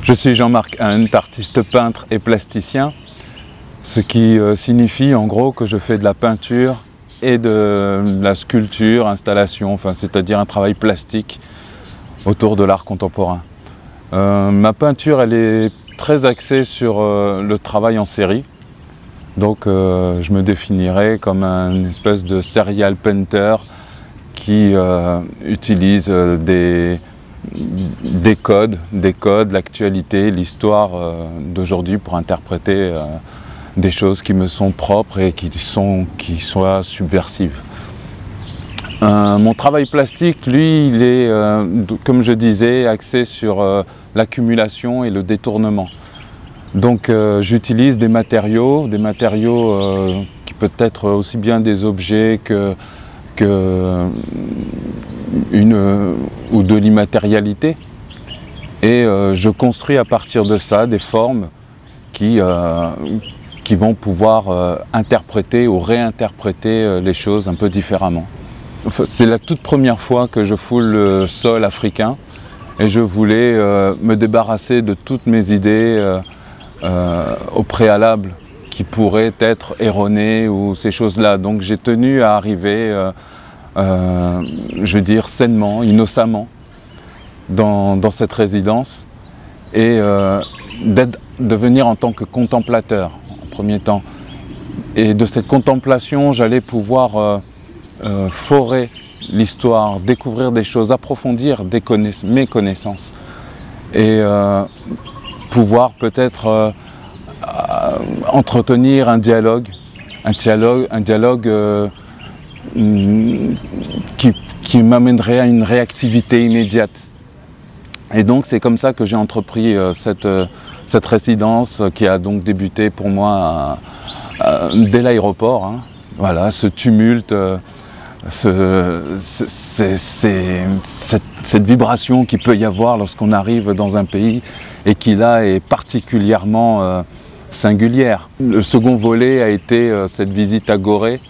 Je suis Jean-Marc Hunt, artiste peintre et plasticien, ce qui signifie en gros que je fais de la peinture et de la sculpture, installation, c'est-à-dire un travail plastique autour de l'art contemporain. Ma peinture, elle est très axée sur le travail en série, donc je me définirais comme une espèce de serial painter qui utilise des codes, l'actualité, l'histoire d'aujourd'hui pour interpréter des choses qui me sont propres et qui soient subversives. Mon travail plastique, lui, il est, comme je disais, axé sur l'accumulation et le détournement. Donc j'utilise des matériaux qui peuvent être aussi bien des objets ou de l'immatérialité, et je construis à partir de ça des formes qui vont pouvoir interpréter ou réinterpréter les choses un peu différemment. C'est la toute première fois que je foule le sol africain et je voulais me débarrasser de toutes mes idées au préalable qui pourraient être erronées ou ces choses-là. Donc j'ai tenu à arriver je veux dire sainement, innocemment dans cette résidence et de venir en tant que contemplateur en premier temps. Et de cette contemplation, j'allais pouvoir forer l'histoire, découvrir des choses, approfondir mes connaissances et pouvoir peut-être entretenir un dialogue qui m'amènerait à une réactivité immédiate. Et donc c'est comme ça que j'ai entrepris cette résidence qui a donc débuté pour moi dès l'aéroport. Hein. Voilà, ce tumulte, cette vibration qu'il peut y avoir lorsqu'on arrive dans un pays et qui là est particulièrement singulière. Le second volet a été cette visite à Gorée,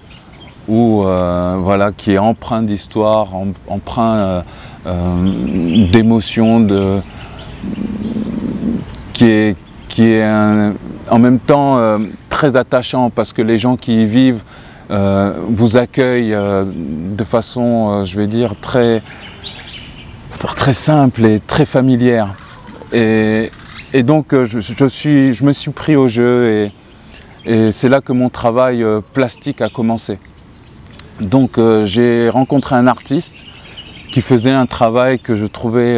voilà, qui est empreint d'histoire, empreint d'émotions, qui est en même temps très attachant parce que les gens qui y vivent vous accueillent de façon, je vais dire, très simple et très familière. Et donc je me suis pris au jeu et c'est là que mon travail plastique a commencé. Donc j'ai rencontré un artiste qui faisait un travail que je trouvais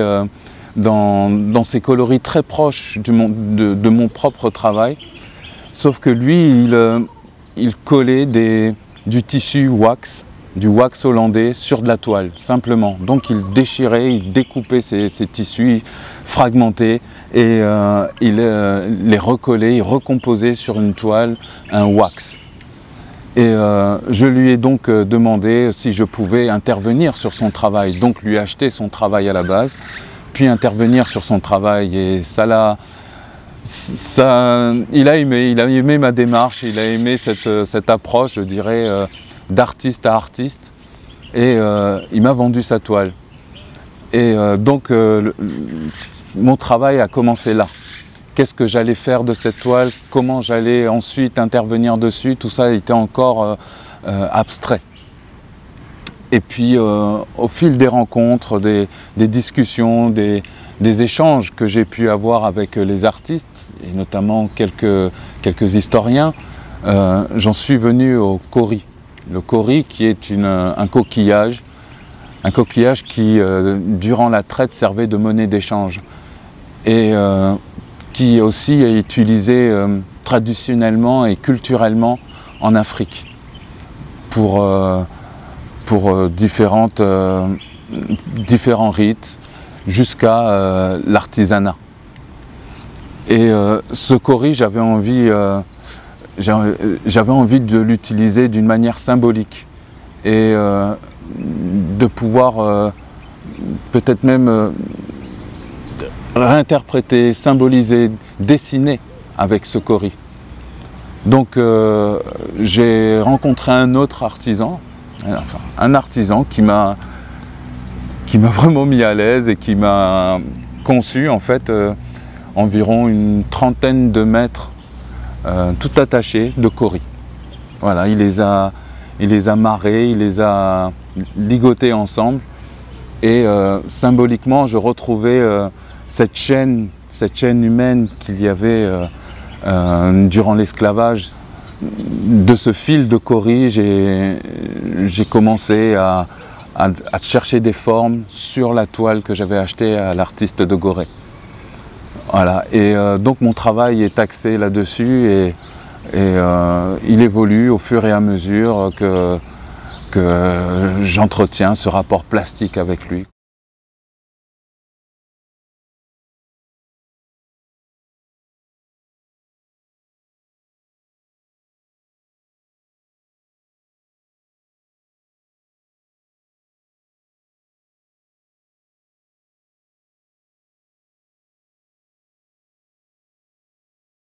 dans ses coloris très proches de mon propre travail, sauf que lui il collait du tissu wax, du wax hollandais sur de la toile, simplement. Donc il déchirait, il découpait ces tissus fragmentés et il les recollait, il recomposait sur une toile un wax. Et je lui ai donc demandé si je pouvais intervenir sur son travail, donc lui acheter son travail à la base, puis intervenir sur son travail. Et il a aimé ma démarche, il a aimé cette approche, je dirais, d'artiste à artiste, et il m'a vendu sa toile. Et donc mon travail a commencé là. Qu'est-ce que j'allais faire de cette toile, comment j'allais ensuite intervenir dessus, tout ça était encore abstrait. Et puis au fil des rencontres, des discussions, des échanges que j'ai pu avoir avec les artistes, et notamment quelques historiens, j'en suis venu au kauri. Le kauri qui est un coquillage qui, durant la traite, servait de monnaie d'échange. Et qui aussi est utilisé traditionnellement et culturellement en Afrique pour différents rites jusqu'à l'artisanat. Et ce kauri, j'avais envie de l'utiliser d'une manière symbolique et de pouvoir peut-être même réinterpréter, symboliser, dessiner avec ce kauri. Donc j'ai rencontré un autre artisan, un artisan qui m'a vraiment mis à l'aise et qui m'a conçu en fait environ une trentaine de mètres tout attachés de Cory. Voilà, il les a marrés, il les a ligotés ensemble et symboliquement je retrouvais cette chaîne humaine qu'il y avait durant l'esclavage. De ce fil de Cory, j'ai commencé à chercher des formes sur la toile que j'avais achetée à l'artiste de Gorée. Voilà. Et donc mon travail est axé là-dessus et il évolue au fur et à mesure que j'entretiens ce rapport plastique avec lui.